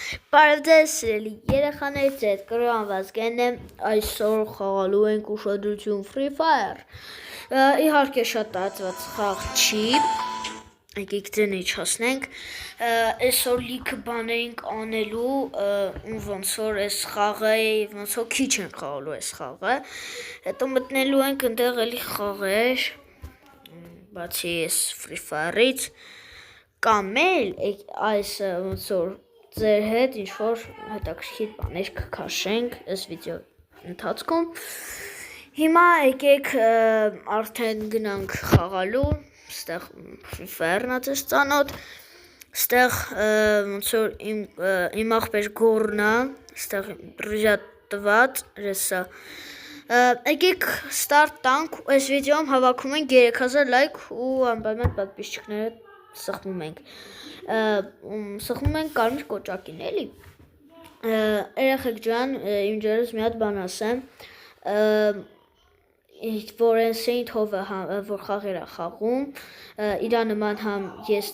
Բարև սիրելի երեխաներ, ձեզ կրոնված գենեմ այսօր խաղալու ենք ուշադրություն Free Fire։ Իհարկե շատ տարածված խաղ չի, եկեք դրան իջացնենք։ Այսօր լիքը բաներ ենք անելու, ոնց որ այս խաղը, ոնց որ քիչ ենք խաղալու այս խաղը։ Հետո մտնելու ենք այնտեղ էլի խաղեր, բացի այս Free Fire-ից, կամ էլ այս ոնց որ ձեր հետ ինչ-որ հետաքրքիր բաներ կքաշենք այս վիդեո ընթացքում։ Հիմա եկեք արդեն գնանք խաղալու, ստեղ Free Fire-ն է ձեզ ծանոթ, ստեղ ոնց որ իմ ախպեր գորն է, ստեղ ռժատված ռեսա։ Եկեք ստարտ տանք, այս վիդեոում հավաքում ենք 3000 լայք ու անպայման պատպիսչիկները սխմում ենք։ Սխմում ենք կարմիր կոճակին, էլի։ Երեխեք ջան, իմ ջերս մի հատ բան ասեմ, որ են Saint Hove որ խաղեր է խաղում, իրա նման համ ես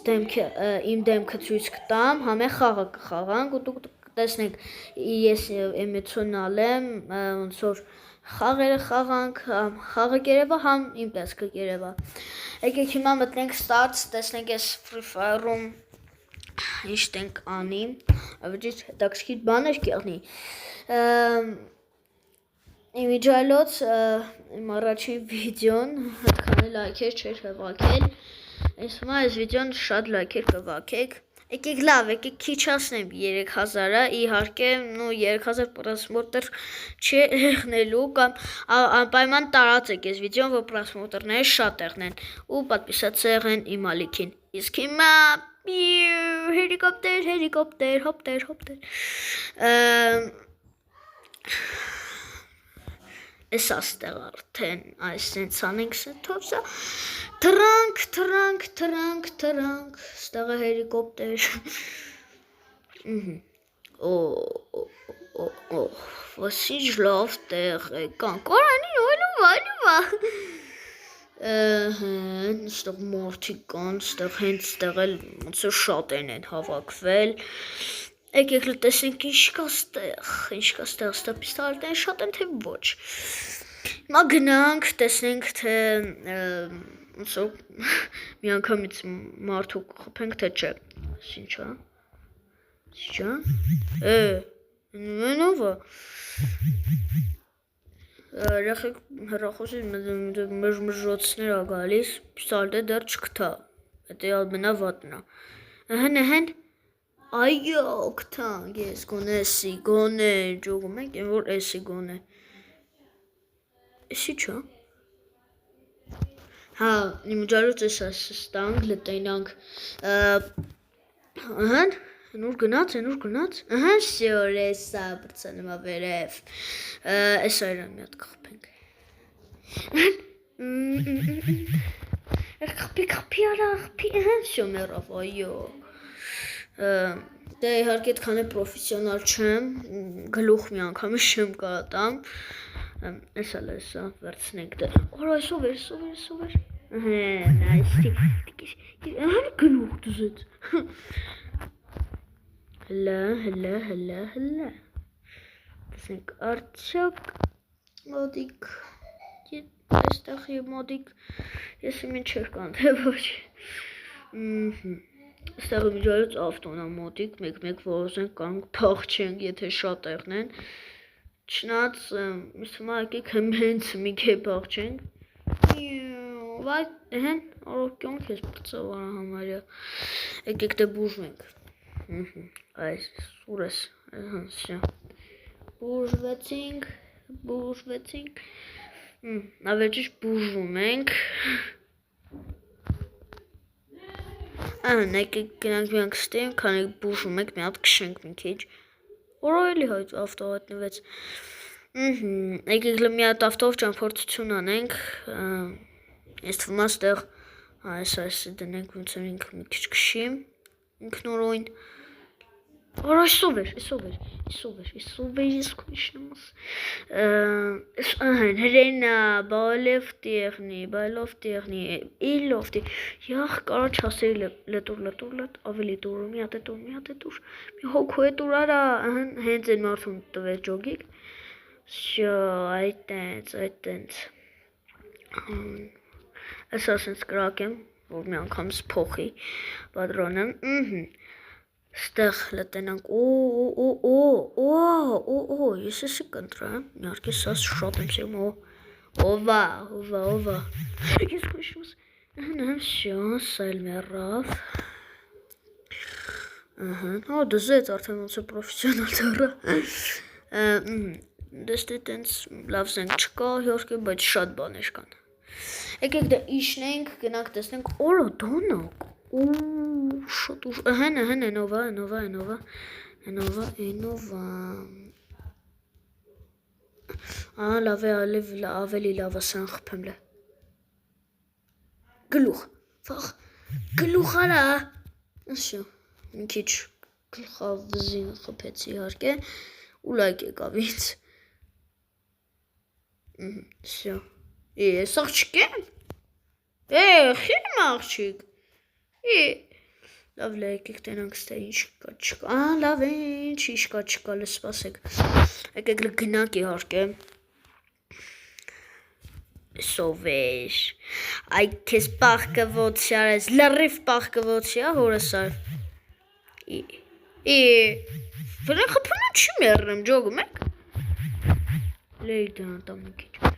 իմ դեմքը ցույց կտամ, համ է խաղը կխաղանք ու դուք տեսնեք ես էմոցիոնալ եմ, ոնց որ խաղերը խաղանք, համ խաղը կերևա, համ իմ տեսքը կերևա։ Եկեք հիմա մտնենք start, տեսնենք այս Free Fire-ում ինչ ենք անի, ավելի հետաքրքիր բաներ կեղնի։ Իմիջայլոց իմ առաջին վիդեոն այդքան լայքեր չէր հավաքել, հիմա այս վիդեոն շատ լայքեր կվաքեք։ Եկեք լավ, եկեք քիչացնեմ 3000-ը, իհարկե, 3000 պրասմոտր չի եղնելու կամ անպայման տարածեք այս վիդեոն, որ պրասմոտրները շատ եղնեն ու պատպիսացը եղեն իմ ալիքին։ Իսկ հիմա հելիկոպտեր, հոպտեր։ Ես աստեղ արդեն այս սենց անենք սենթովսա, թրանք, ստեղ է հելիկոպտեր, վասիչ լավ տեղ եկանք, օրանին այլուվա, ստեղ մարդիկ կան, ստեղ հենց ստեղ էլ ոնց որ շատ են հավաքվել, եկեք տեսնենք ինչ կա ստեղ, ստեղ պիստոլետները շատ են թե ոչ։ Հիմա գնանք, տեսնենք թե ոնց որ մի անգամից մարդու կխփենք թե չէ։ Ինչա։ Նույնովը։ Երեխեք հեռախոսից մժոցներ ա գալիս, պիստոլետը դեռ չգտա։ Դա ամենավատն է։ Ահեն այո, գտանք, ես գոնե էսի, գոնե ջողում ենք, որ էսի գոնե։ Էսի չէ։ Հա, իմջալուց էս ստանք, լտենանք, ահան, նուր գնաց, ահան շոր էսա, բրցանում ավերև, էս այրան մի հատ կխպենք։ Խպի արա, ահան շոմերով, այո։ Դե իհարկե այդքան է պրոֆեսիոնալ չեմ, գլուխ մի անգամ չեմ կարատամ, էս էլ էսա, վերցնենք դե, օր այսով էր, ահան գլուխ դուզեց, հլա, տեսնենք արդյոք մոդիկ, այստեղի մոդիկ, ես իմ ինչ էր կան, թե ոչ, Ստեղ միջայլոց ավտոնա մոտիկ, մեկ որոզենք կանք պաղչենք, եթե շատ եղնեն, չնած, միսմա եկեք հենց մի կե պաղչենք, վայ, հեն, առոքյոն կեզ պրծավարը համարյա, եկեք դե բուժվենք, այս, սուրես, սյա, բուժվեցինք, ավերջիշ բուժվում ենք, եկեք գնանք միանք ստիմ, քանեք բուժում եք, մի հատ կշենք մի քիչ, որ էլի հայտ ավտո հայտնվեց, եկեք մի հատ ավտով ճամփորդություն անենք, ես թվում աստեղ, այս դնենք ոնց որ ինքը մի քիչ կշիմ, ինքնորոյն, որ այսով էր, Ես քիշնոս հրենա բայլովտիղնի իլովտի Յախ կարաչ հասել լտուր ավելի տուր մի հատ է տուր մի հոգու է տուր արա հենց են մարդուն տվեր ջոգիկ Շո այտենց Ասա սենց կրակեմ որ մի անգամ սփոխի պատրոնը Ստեղ լտենանք ես էսի կընտրեմ իհարկե սա շատ եմ սիրում ովա ես քշում Շո սա էլ մեռավ դզեց արդեն ոնց է պրոֆեսիոնալ դառա դեստի տենց լավ զենք չկա իհարկե բայց շատ բաներ կան Եկեք դա իշնենք գնանք տեսնենք օրը դոնակ Շատ ուժ Նովա լավ է ավելի լավ է սան խփեմ լե Գլուխ արա Շո մի քիչ գլխավզին խփեցի իհարկե ու լայք եկավ ինձ Շո Ես աղջիկ եմ խիմ աղջիկ Լավ լե եկեք տենանք ստե ինչ կա չկա լավ ինչ կա չկա լե սպասեք Եկեք գնանք իհարկե Սովեր Այ քեզ պաղկվոց արես լրիվ պաղկվոց հորս ար Վրեն խփումը չի մեռնեմ ջոգում եք Լեի դան տամ մի քիչ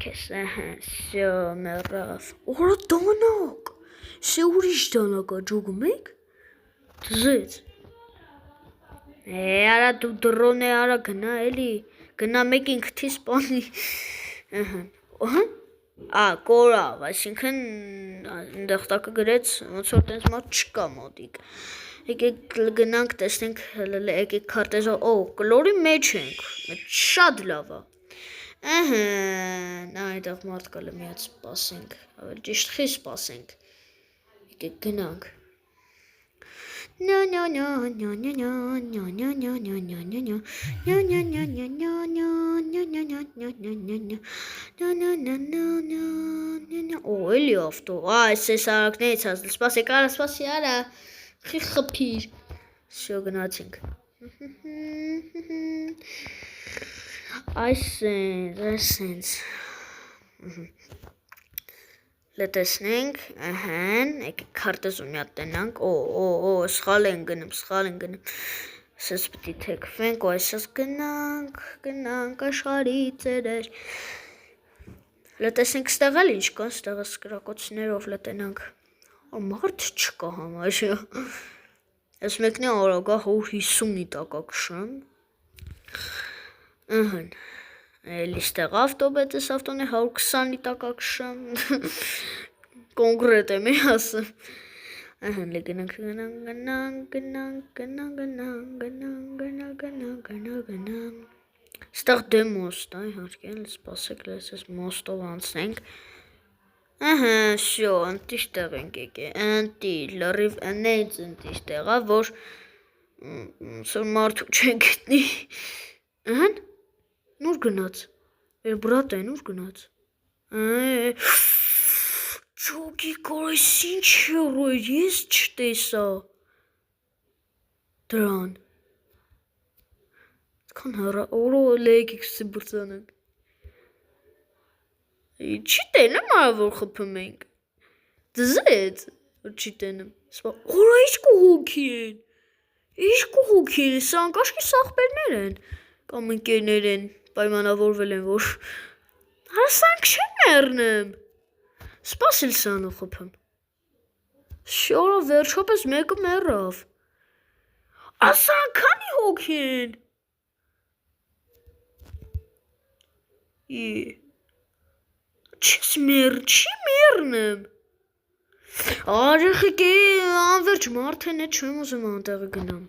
Քեզ Շո մեռավ Օրա դոնակ Շե ուրիշ դանակ ջոգում եք Դզեց Արա դու դրոն է արա գնա էլի գնա մեկին քթի սպանի Կորավ այսինքն ընդեղ տակը գրեց ոնց որ տենց մարդ չկա մոտիկ Եկեք գնանք տեսնենք եկեք քարտեզով կլորի մեջ ենք շատ լավ է այդեղ մարդ կա լե մի հատ սպասենք ավելի ճիշտ խի սպասենք Եկեք գնանք Էլի ավտո այս էս արակներից հասել սպասեք արա Խի խփիր Շո գնացինք Այսենց Լտեսնենք եկեք քարտեզում մի հատ տենանք սխալ են գնում Սես պիտի թեքվենք այսպես գնանք աշխարհի ծերեր Լտեսնենք ստեղ էլ ինչ կա ստեղը սկրակոցներով լտենանք Մարդ չկա համար Ես մեկն է արագա 50-ի տակակշեմ Էլի ստեղ ավտոբետես ավտոն է 120-ի տակակշեմ Կոնկրետ եմ ասում Լե գնանք Ստեղ դե մոստ իհարկե սպասեք լես ես մոստով անցնենք Շո ընտիշ տեղ ենք ընտի լրիվ նենց ընտիշ տեղա որ սոր մարդու չեն գտնի Նուր գնաց Էր բրատ է նուր գնաց Ջոգի կարես ինչ հերո է ես չտեսա Դրան Կան հարա օրո լեգիք սի բրծանանք Չի տենեմ արա որ խփում ենք Դզեց որ չի տենեմ Օրա ինչ կուհոքի են Սա անկաշկի սաղպերներ են Կամ ընկերներ են պայմանավորվել են որ Հարսանք չեն մեռնեմ Սպասիլ սանով խփում Շորա վերջապես մեկը մեռավ Ասան քանի հոգի են Չի մեռնեմ Արեխեք անվերջ մարդ են չեմ ուզում անտեղը գնամ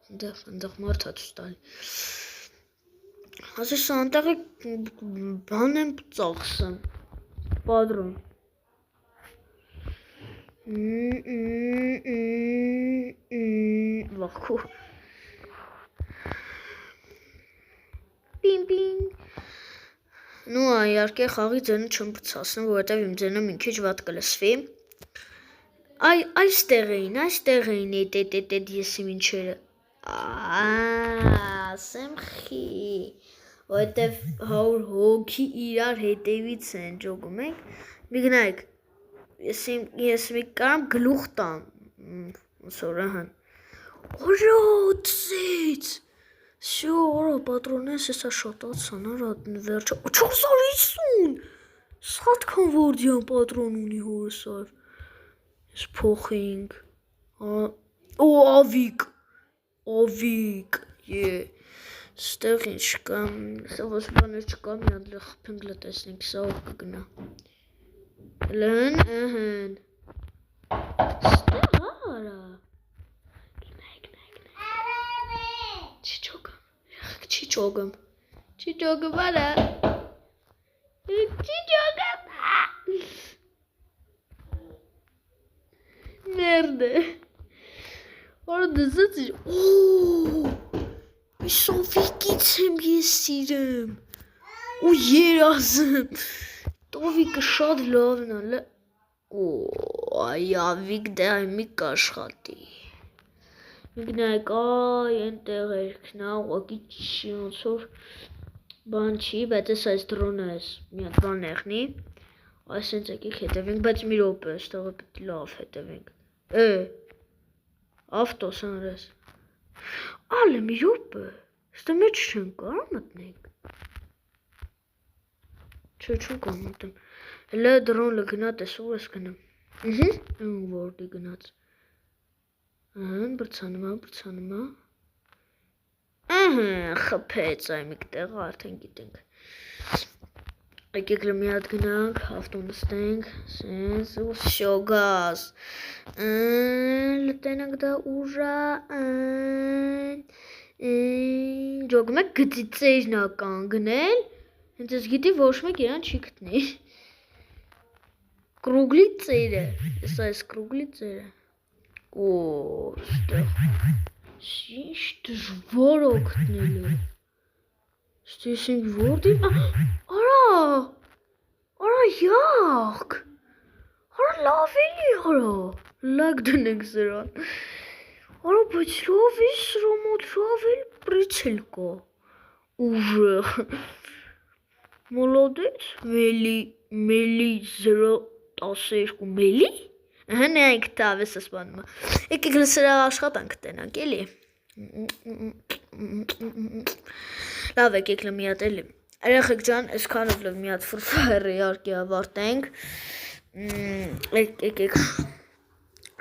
Ընդեղ մարդ հա ցույց տալի Ասես անտեղը բան եմ ծախսեմ Պատրոն քաղաքում։ Պին։ Ну, իհարկե խաղի ձենը չեմ բացասնում, որովհետև իմ ձենը մի քիչ վատ կլսվի։ Այստեղ էին, եսի մինչերը։ Ասեմ խի, որովհետև 100 հոգի իրար հետևից են ջոգում ենք։ Մի գնայք, ես մի կարամ գլուխ տամ, սորահան։ Օրա, ծից, սյո, օրա, պատրոնես, եսա շատացան, արա, վերջա, 450, սատքան վորդյան պատրոն ունի հորսար, ես փոխինք, ավիկ, ստեղ ինչ կա, սավոս բաներ չկա, մի անդլեղ խպենք լտեսնենք, սա ով կգնա, լն, ստեղ արա, Չի ճոգում, արա, Մերդը, որը դզած իր, Սովիկից եմ ես սիրեմ, ու երազım, տովիկը շատ լավն ալը, այ ավիկ դե այմի կաշխատի, միգնայք ենտեղ երկնա, ուղակի չի ոնցոր բան չի, բայց ես այս դրոնը ես մի հատ բան եղնի, այս ենց եկեք հետևենք, բայց մի ռոպե, ստեղը պետ լավ հետևենք, ավտոս անրես, ալը մի ռոպե, ստը մեջ չեն կար մտնենք, չեմ կար մտեմ, հլը դրոն լգնա տեսով ես գնեմ, որդի գնաց, բրցանումա, խպեց այմիկ տեղը արդեն գիտենք, եկեք մի հատ գնանք, ավտոն նստենք, սենց ու շոգաս, լտենանք դա ուրա, ջոգում եք գծի ծերն ական գնել, հենց ես գիտի ոչ մեկ իրան չի գտնի, կրուգլի ծերը, ես այս կրուգլի ծերը, ստեղ, ինչ դժվար օգտնել է, ստեսինք որդի, արա յաղք, արա լավ էլի արա, լակ դնենք սրան, արա բայց լավ է սրա մոտ լավ էլ պրիցել կա, ուժեղ, մոլոդեց, մելի 012 մելի, նայք տավես ասպանումը, եկեք լսրա աշխատանք տենանք էլի, լավ եկեք մի հատ էլի, երեխեք ջան, այսքանով լավ մի հատ ֆրֆայրը իհարկե ավարտենք, եկեք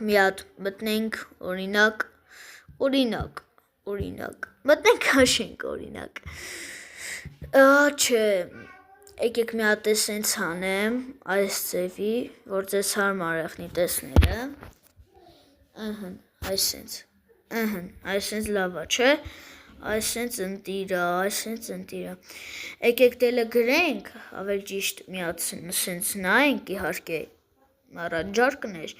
մի հատ մտնենք օրինակ, մտնենք հաշենք օրինակ, չէ, եկեք մի հատ էսենց հանեմ, այս ծևի, որ ձեզ հարմար եղնի տեսնելը, այսենց լավա, չէ, այսենց ընտիրա, եկեք դելը գրենք, ավել ճիշտ մի հատ սենց նայենք իհարկե, առաջարկներ,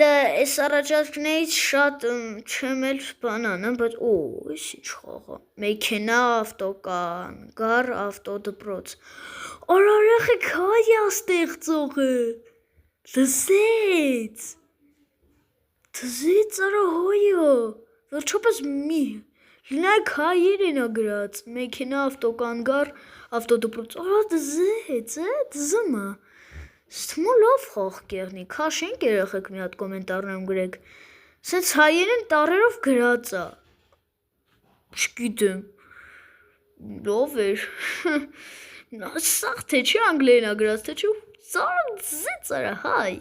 այս առաջարկներից շատ չեմ էլ բան անեմ, բայց այս ինչ խաղա, մեքենա ավտոկան, գար ավտոդպրոց, արա երեխեք հայ է ստեղծողը, թզեց արա հայը, վերջապես մի, լինայք հայեր են ագրած, մեքենա ավտոկան, գար ավտոդպրոց, արա դզմը, Ստմո լավ խաղ կեղնի, քաշենք երեխեք մի հատ կոմենտարներում գրեք, սենց հայերեն տարերով գրածա, չգիտեմ, լավ էր, սաղ թե չի անգլերենա գրած, թե չի ծարա հայ,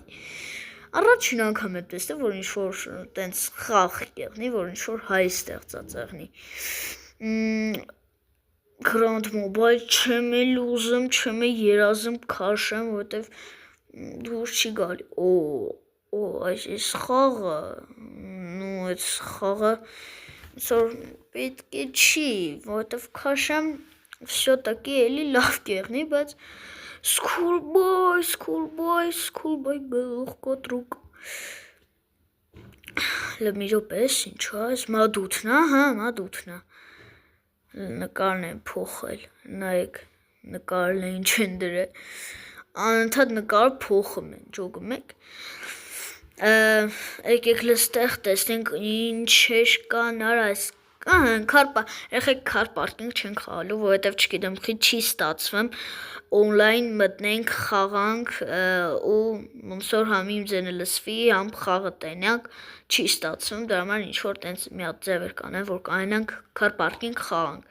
առաջին անգամ եմ տեսել, որ ինչ-որ տենց խաղ կեղնի, որ ինչ-որ հայ ստեղծած եղնի, Grand Mobile չեմ էլ ուզում, չեմ էլ երազում քաշեմ, որովհետև դուրս չի գալի, այս խաղը, այս խաղը պետք է չի, որովհետև քաշեմ, վսյոտակի էլի լավ կեղնի, բայց Schoolboy գլուխ կոտրուկ, Մի րոպե, ինչ է, մադութն է, հա, մադութն է։ Նկարն եմ փոխել, նայեք, նկարն է ինչ են դրել։ Անընդհատ նկար փոխում են, ջոգում եք։ Եկեք լստեղ տեսնենք ինչեր կան արած։ Երեխեք քար պարկինգ չենք խաղալու, որովհետև չգիտեմ, չի ստացվում օնլայն մտնենք խաղանք ու ոնց որ համ իմ ձենը լսվի, համ խաղը տենյակ, չի ստացվում, դրա համար ինչ որ տենց մի հատ ձևեր կանեն, որ կանենք քար պարկինգ խաղանք։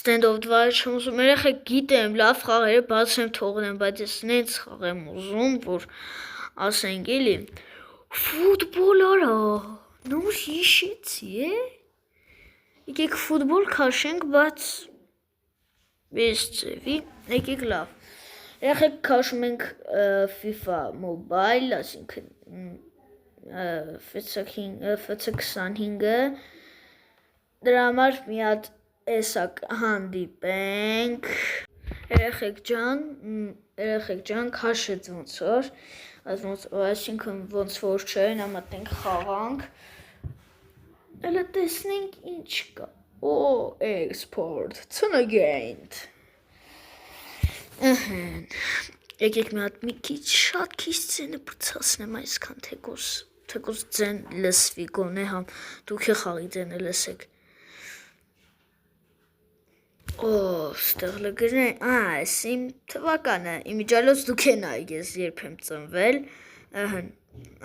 Stand of Dwyer չեմ ուզում, երեխեք գիտեմ, լավ խաղերը բաց եմ թողնեմ, բայց ես նենց խաղ եմ ուզում, որ ասենք էլի ֆուտբոլ արա, նոր հիշեցի, Եկեք ֆուտբոլ քաշենք, բայց без ձևի, եկեք լավ։ Երեխեք քաշում ենք FIFA Mobile, այսինքն FC25-ը, դրա համար մի հատ էսա հանդիպենք, երեխեք ջան, քաշեց ոնց որ, այսինքն ոնց որ չէ, նա մտնենք խաղանք, Ելը տեսնենք ինչ կա, export, ծնագենտ, եկեք մի հատ մի քիչ, շատ քիչ ձենը բրցասնեմ այսքան թեկուզ ձեն լսվի գոնե համ, դուք է խաղի ձենը լսեք, ստեղ լգրնեն, այս իմ թվականը, իմիջալոց դուք է նայք ես երբ եմ ծնվել,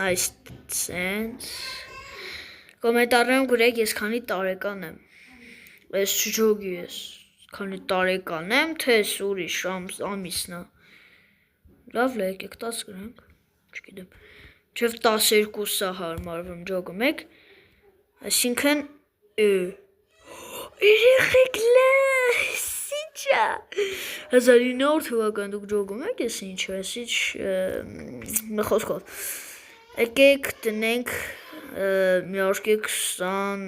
այս ծենց, Կոմենտարներում գրեք ես քանի տարեկան եմ, ես չջոգի ես, քանի տարեկան եմ, թե ես ուրիշ ամիսն է, լավ լա եկեք 10 գրենք, չգիտեմ, չև 12-ը հարմարվում ջոգում եք, այսինքն, երեխեք լես, ինչա, 1900 թվական դուք ջոգում եք ես ինչ, ես ինչ, մի խոսքով, եկեք տնենք, մի արկե 20,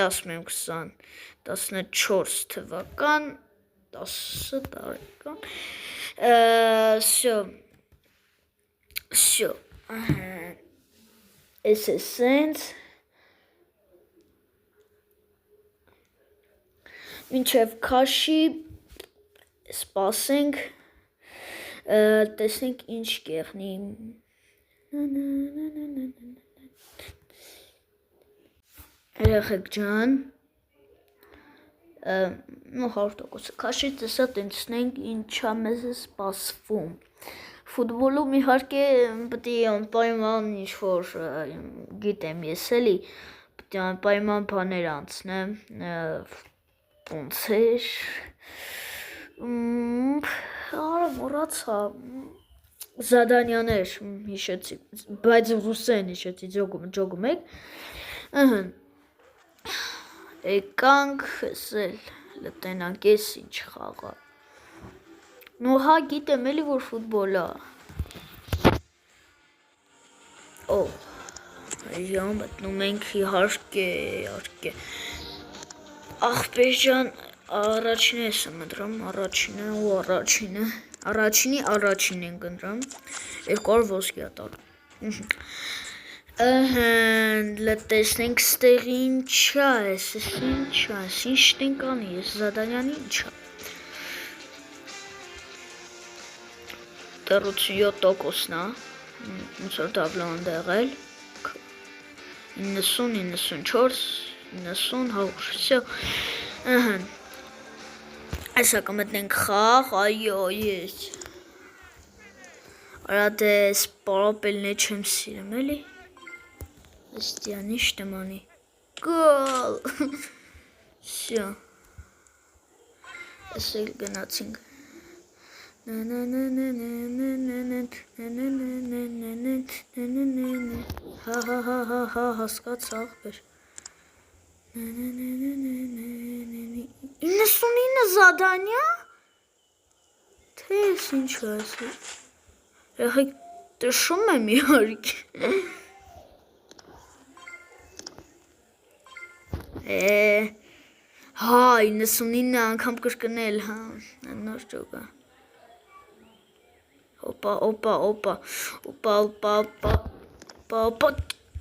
ասում եմ 20, 14 թվական, 10 տարեկան, Всё, ես է սենց, մինչև քաշի, սպասենք, տեսնենք ինչ կեղնի, Երեխեք ջան, 100% քաշից էսա տենցնենք ինչա մեզ է սպասվում, ֆուտբոլում իհարկե պտի անպայման ինչ-որ գիտեմ ես էլի, պտի անպայման բաներ անցնեմ, ոնց էր, արա մոռացա, Զադանյաներ հիշեցի, բայց ռուսեն հիշեցի, ջոգում եք, եկանք էսել, լտենանք ես ինչ խաղա, նու հա գիտեմ էլի որ ֆուտբոլ է, այժմ մտնում ենք իհարկե, աղբեր ջան, առաջինը ես եմ ընտրում, առաջինի ենք ընտրում, 200 ոսկի ատար, լտեսնենք ստեղ ինչա ես, ինչ տենք անի, ես զադանյանի ինչա, 87%-ն է, ոնց որ դավլան դեղել, 90, 94, 90, 100, всё, այսա կմտնենք խաղ, այո, ես, արա դե սպարապելն է չեմ սիրում էլի, Աստյան ինչ տմանի, գոլ, всё, ասել գնացինք, հա, հասկաց աղբեր, 99 զադանյա, թե ես ինչ ասել, երեխեք տշում եմ իհարկե, հա, 99 անգամ կրկնել, հա, նոր ջոգա, օպա,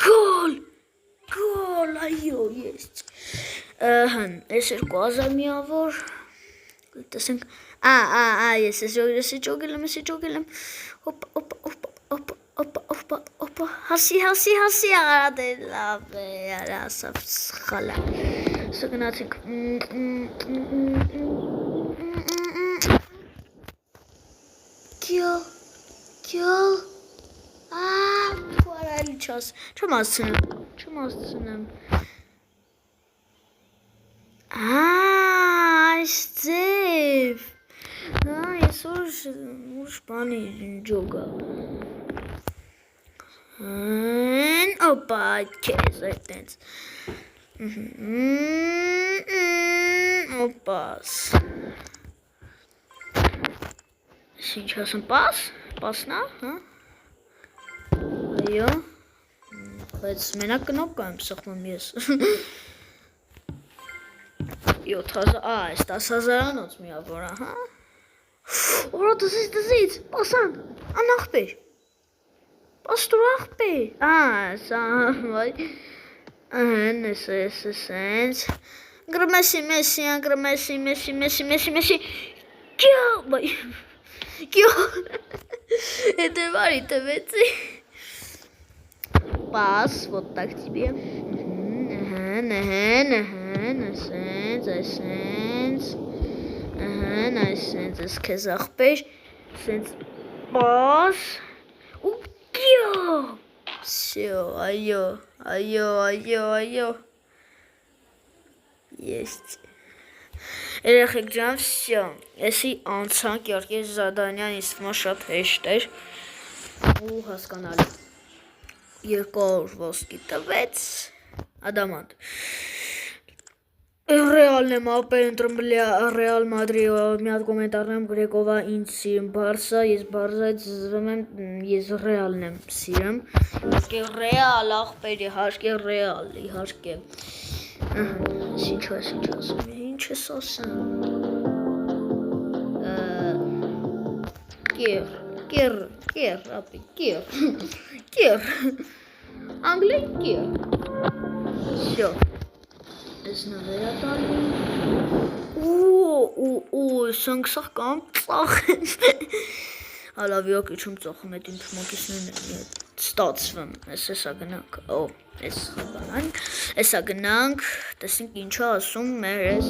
գոլ, Գոլ, այո, есть։ Ես երկու ազամիավոր։ Տեսենք, ես ճոգել եմ։ Հոպա, հասի, աղարատը լավ է, ասավ սխալա։ Սա գնացինք։ Գյալ, պարալի չաս, չեմ ասցնեմ։ Այստև, ես ուրիշ բանի ջոգա։ Օպա, քեզ այդտենց։ Օպաս։ Ինչ ասեմ, պասնա, հա։ Այո։ Բայց մենակ կնոպկա եմ սխմում ես։ 7000, այս 10000-անոց միավոր, ահա։ Որա դզից, պասան, անախպեր։ Պաստուր ախպեր, սա, վայ, սենց, գրմեսի, Կյո, это варит, Пас, вот так тебе. Сенс, казахпеш, сенс, пас, Кьо. Все, айо. Есть. Երեխեք ջան, всё։ Էսի անցանք իհարկե զադանյան իստմա շատ հեշտ էր ու հասկանալի։ 200 ոսկի տվեց ադամանտ։ Ռեալն եմ ապել ընտրում Ռեալ Մադրիդ, մի հատ կոմենտարն եմ գրեկովա ինձ սիրում Բարսա, ես Բարսայից զզվում եմ, ես Ռեալն եմ սիրում։ Իհարկե Ռեալ ախպեր, իհարկե Ռեալ, իհարկե։ Ինչ ասում, ինչ ես ասում։ Կեր, ապի, կեր, անգլի կեր, всё, ես նվերատալի, սանք սաղ կամ ծախ եմ, հալավ յոք իչում ծախում էտ իմ թմոքիսներն եմ, ստացվեմ, եսա գնանք, եսա գնանք, տեսինք ինչա ասում մեր ես,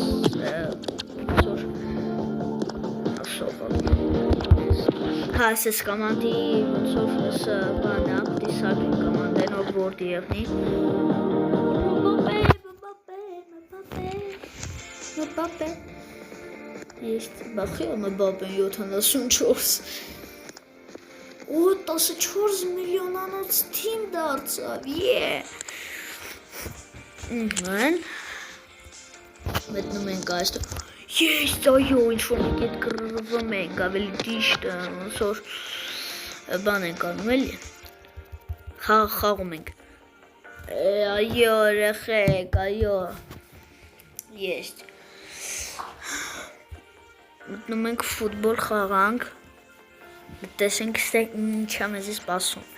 Հա, ես կոմանդի ոնցով ես բանակ, դիսակ կոմանդենով որդի եղնի։ Մպապե։ Есть բախի ու մպապեն 74։ 14 միլիոնանոց թիմ դարձավ, Մետնում ենք այստեղ։ Есть, այո, ինչ-որ մեկ ետ գրվում ենք, ավելի ճիշտ, ոնցոր բան ենք անում էլի, խաղում ենք, այո, երեխեք, այո, есть, մտնում ենք ֆուտբոլ խաղանք, տեսենք ինչա մեզ է սպասում,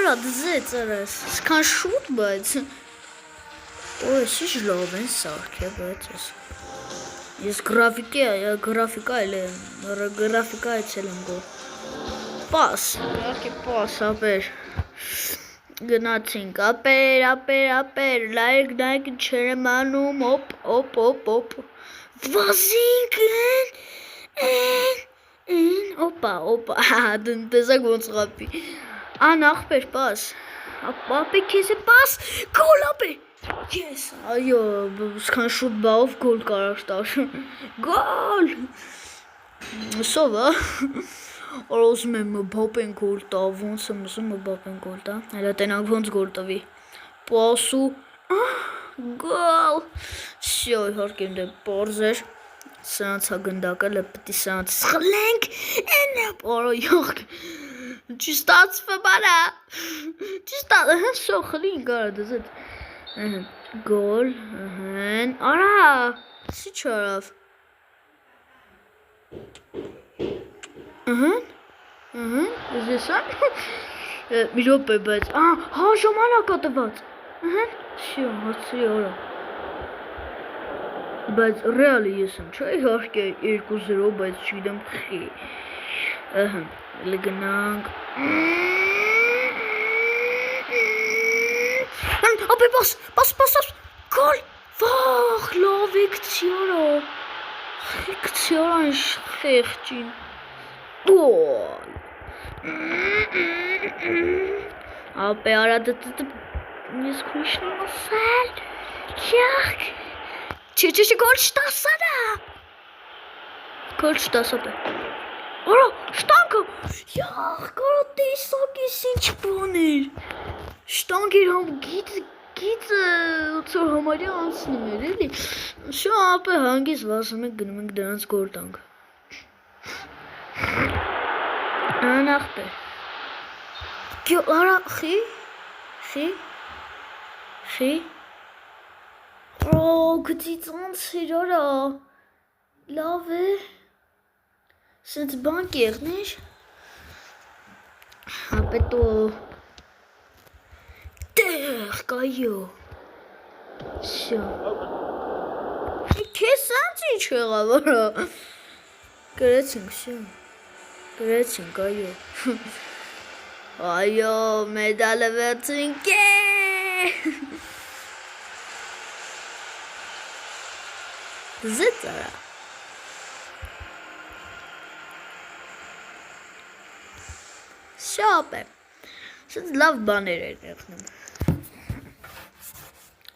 Որա դզեց արես, սկան շուտ բայց, ես ինչ լավ են սարք է բայց ես, ես գրաֆիկա էցել եմ գոր, պաս, պաս ապեր, գնացինք, ապեր, լայք չեր եմ անում, օպ, վազինք օպա, տեսակ ոնց խապի, ախպեր պաս, ապե քեզ է պաս, գոլ ապե, ես, այո, սկան շուտ բաղով գոլ կարար տար, գոլ, սովա, որ ոսում եմ մբապեն գոլ տա, ոնց եմ ոսում մբապեն գոլ տա, հելա տենանք ոնց գոլ տվի, պասու, գոլ, սյո, իհարկեմ դե պարզ էր, սրանց հագնդակը լպտի սրանց սխլենք, պարո յող, չստացվում արա, սո խլին կարա դզետ, գոլ, արա, սի չարավ, Ես մի րոպե, բայց հա ժամանակա տված։ Շո, հացի արա։ Բայց ռեալի ես եմ, չէ՞, իհարկե 2-0, բայց չգիտեմ խի։ Լգնանք։ Ապե բաս, գոլ, վախ, լավ եկցիորա, եկցիորան խեղջին, գոլ, ապե արադը, ես քույշն եմ ասել, ճախ, չէ, գոլ շտասանա, գոլ շտաս ապե, արա, շտանքը, յախ, կարա տեսակիս ինչ բան էր, շտանք էր համ գիծը ոցոր համարյա անցնում էր, էլի, շո ապե հանգիս վասում ենք գնում ենք դրանց գորտանք, անախպեր, արա, խի, գծից անց էր արա, լավ է, սենց բանք եղներ, ապե տո, Տեղ, կայո, շո, կես անց ինչ եղավ, արա, գրեցինք, շո, գրեցինք, այո, մեդալը վերցինք է, զեց արա, շո ապե, սենց լավ բաներ էր եղնում,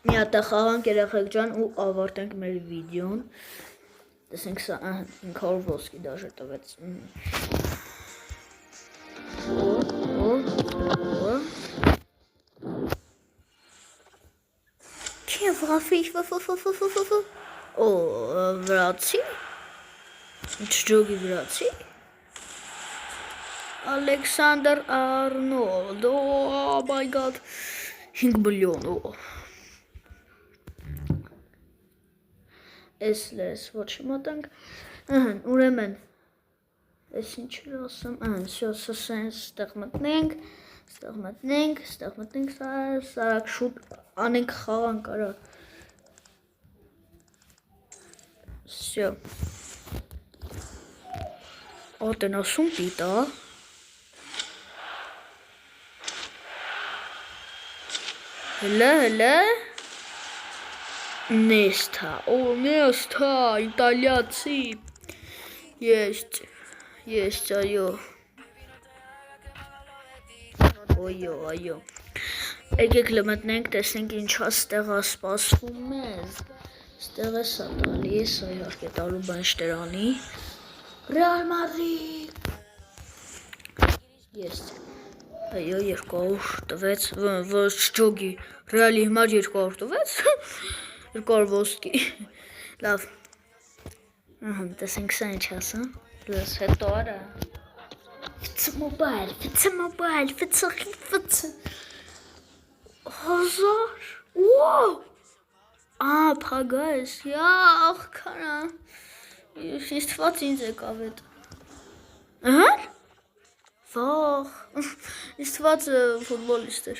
մի հատ խաղանք երեխեք ջան ու ավարտենք մեր վիդեոն, տեսենք սա 500 ոսկի դաժե տվեց, Քե վրաֆիչ, վրացի, չջոգի վրացի, Ալեքսանդր Արնոլդ, oh my god, 5 միլիոն, Ես ոչ մոտանք, ուրեմն, ես ինչ էր ասում, ստեղ մտնենք, սարակ շուտ անենք խաղանք արա, սյո, ատենասում պիտա, հլը, Նեստա, Նեստա, իտալիացի, есть, այո, այո, եկեք լմտնենք, տեսնենք ինչա ստեղա սպասվում մեզ, ստեղ է սա տալի, սա իհարկե տալու բան շտերանի, Ռեալ Մադրիդ, есть, այո, 200 տվեց, ոչ ջոգի, ռեալի հիմար 200 տվեց, 200 ոսկի, լավ, տեսենք սա ինչ ասա, լս հետո արա, վծը մոբայլ, հազար, փագայս, աղքարա, ես թված ինձ եկավ էտ, վախ, ես թված ֆուտբոլիստ էր,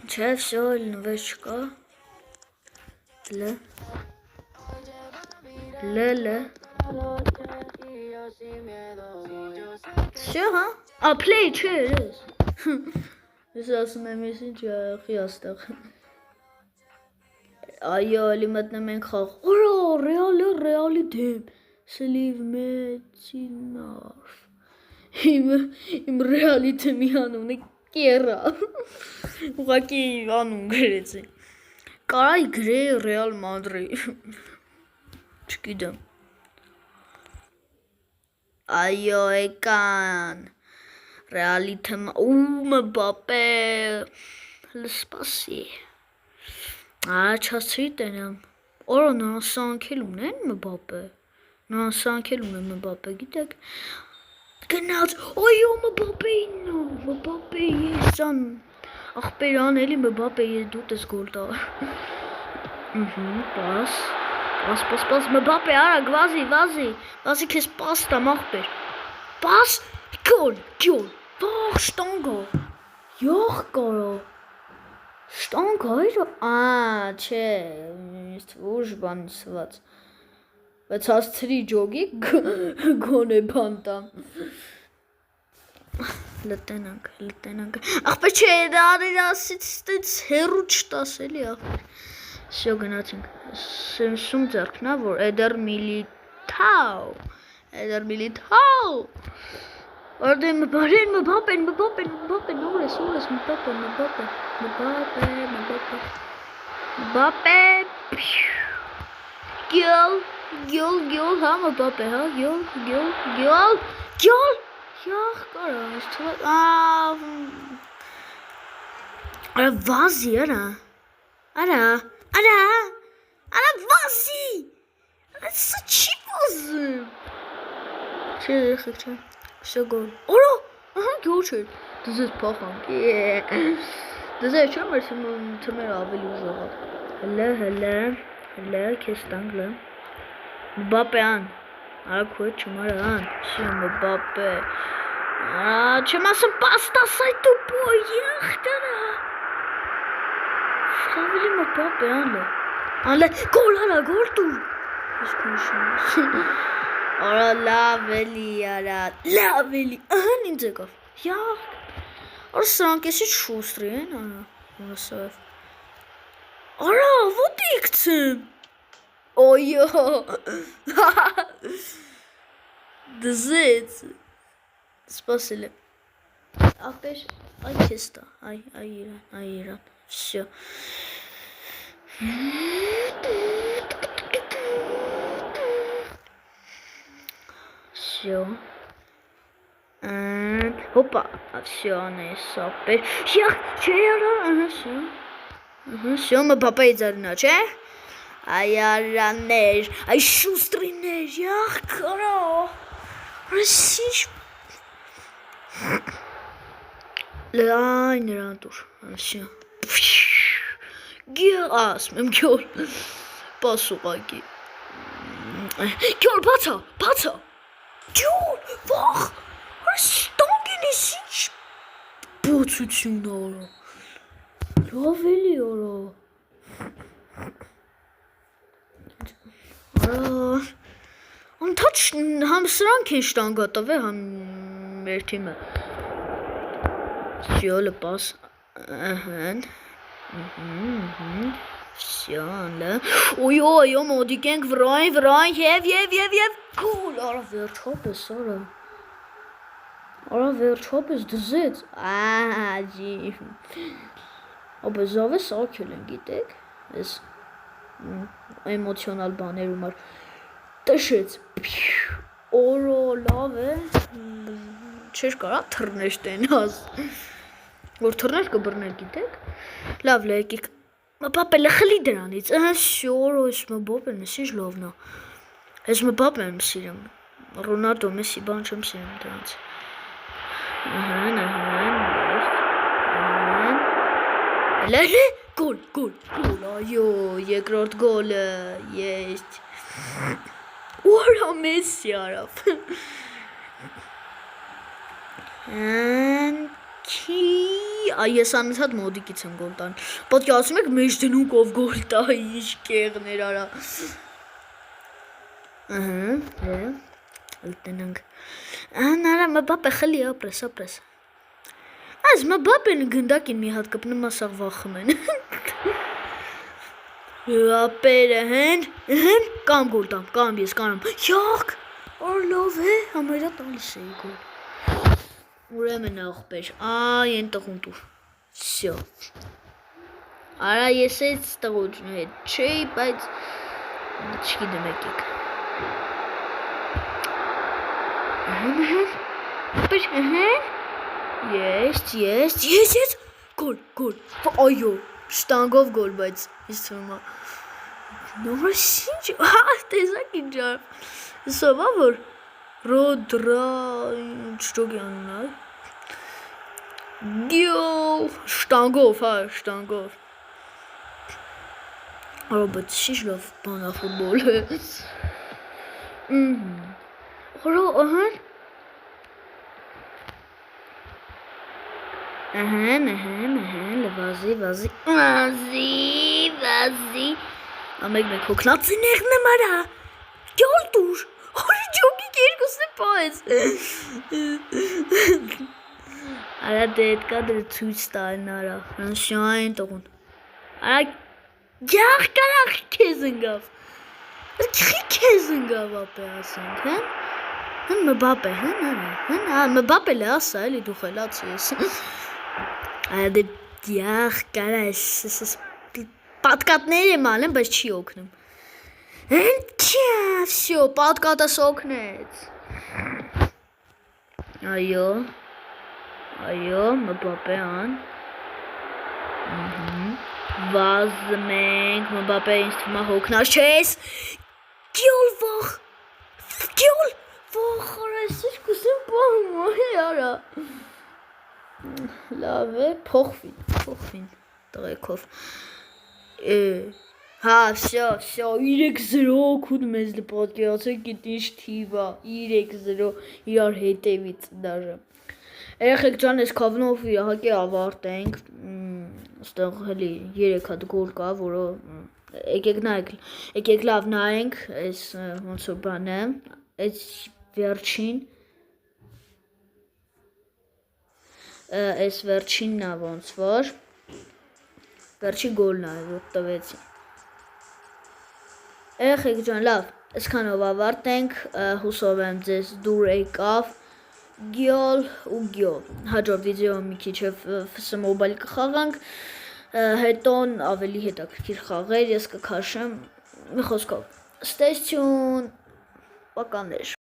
Չէ, վсё, նվեր չկա, Վсё, հա, play չէ, ես ասում եմ, ես ինչ ախի աստեղ, այո, էլի մտնեմ ենք խաղ, որա, ռեալի դեմ, սլիվ մեծինար, իմ ռեալի դեմի անունը Կերա, ուղակի անուն գրեցի, կարայի գրեի Ռեալ Մադրիդ, չգիտեմ, այո եկան, ռեալի թեմա, Մբապե, լսպասի, չասրի տենեմ, օրո նասանքել ունեն Մբապե, գիտեք, Գնաց, այո Մբապե ես ան, աղբեր անելի Մբապե ես դուտ ես գոլ տա, պաս, Պաս, Մբապե, արագ, վազի քեզ պաս տամ ախպեր։ Պաս, գոլ, վաղ շտանգա։ Յող կարո։ Շտանգա էր, չէ, ուժ բան սված։ Բայց հասցրի ջոգի գոնե բան տամ։ Լտենանք։ Ախպեր չէ, դա ասից հերու չտաս էլի ախպեր։ Всё գնացինք։ Սում ձեռքն ա, որ Էդեր Միլիտաո։ Արդեն Մբապեն, ուր ես, Մբապե։ Գյոլ, հա, Մբապե, հա, գյոլ։ Յախ կարա, ես թվատ, արա վազի, Արա վազի, սա չի վազում։ Չէ, երեխեք չէ, всё գոլ։ Արա, ահա գոլ չէր, դզես պախանք, դզես չեմ էր թմեր ավելի ուժողատ։ Հլը, կես տանգլը։ Մբապեան, արա քույր չմարան, всё Մբապե։ Չեմ ասում պաստասայ տուպո, եղտարա։ Ավելի Մբապեան է։ Գոլ դու։ Արա լավ էլի, ահան ինձ եկավ, յախ, արա սրանք եսի շուստրի են, արա, ոտ իկցեմ, օյո, դզեց, սպասել է, ախպեր, այ կես տա, այ իրան, всё. Всё. Опа, всё, она и сопер. Всё, мы папа изарна, че? Ай аранер, ай шустринер, ях, кара. Расиш. Лай нерантур. Всё. Գիաս, մեմ գյոր, պասուղակի, գյոր, բացա, գյոր, վախ, ստանգին ես ինչ բոցություն արա, լավ էլի արա, անթաչ համ սրանք են շտանգատավ է, համ մեր թիմը, սյոլը պաս, ըհն, Всё, да. Ой, մոդիկենք վրայն, եւ գոլ, արա վերջապես դզեց, աջի, ապեզավ է սակել են, գիտեք, ես էմոցիոնալ բաներումար, տշեց, օրո, լավ է, չեր կարա թրներ տենաս, որ թրներ կբրներ, գիտեք, լավ լեկիկ, Մբապե լխլի դրանից, շորո, ես Մբապեն մեսիջ լովնա, ես Մբապեն սիրեմ, Ռոնալդո մեսի բան չեմ սիրեմ դրանից, լելե, գոլ, այո, երկրորդ գոլը, есть, ուրա մեսի արավ, Ես անընդհատ մոդիկից եմ գոլ տան, պատկերացնում եք մեջ դնուկ ով գոլ տա, ինչ կեղներ արա, լտնանք, արա Մբապե խլի ապրես, այս Մբապեն գնդակին մի հատ կպնում ասաղ վախում են, ապերը հեն, կամ գոլ տամ, կամ ես կանամ, յակ, լավ է, համարյա տալիս էի գոլ, Ուրեմն ախպեր, այ են տղուն տուր, всё, արա ես էց տղուջնու հետ չէի, բայց չգիտեմ եկեք, есть, գոլ, այո, շտանգով գոլ, բայց ես թվում է, նորս ինչ, տեսակ ինչ արվ, սովա որ, Ռոդրա, չջոգի անունալ, գյոլ, շտանգով, Robert Shishov bana futbol. Horo Vazi. Ամեկ հոգնածիներն եմ արա։ Գյալ դուր։ Հորի ջոգի կերկուսն է պայս։ Արա դետ կադրը ցույց տալն արա։ Ֆրանսիային տողուն։ Արա ջախ կարախ քեզ ընկավ։ Քի քեզ ընկավ ապե ասենք, հա։ Հն Մբապե, հն արա։ Հն Մբապե լա ասա, էլի դու խելացի ես։ Արա դե ջախ կարաշ պատկատներ եմ ալեմ, բայց չի օգնում։ Ինչա, всё, պատկատս օգնեց։ Այո, Մբապեան։ Վազմենք, Մբապե ինձ թվում է հոգնած չես։ Գյոլ վախ, արես կուսեմ պահում, արա։ Լավ է, փոխվին, տղեկով։ Հա, всё, 3-0 օգուտ մեզ պատկերացեք գիտ ինչ թիվ է, 3-0 իրար հետևից դաժե։ Երեխեք ջան, այս քավնով իհարկե ավարտենք, ստեղ հելի 3 հատ գոլ կա, որը եկեք լավ նայենք, այս ոնց որ բան է, այս վերջինն է ոնց որ, վերջի գոլն է, որ տվեցի։ Երեխեք ջան, լավ, այսքանով ավարտենք, հուսով եմ ձեզ դուր եկավ, գյոլ ու գյոլ, հաջորդ վիդեոն մի քիչ FS Mobile կխաղանք, հետո ավելի հետաքրքիր խաղեր ես կքաշեմ, մի խոսքով, stay tuned, պականներ։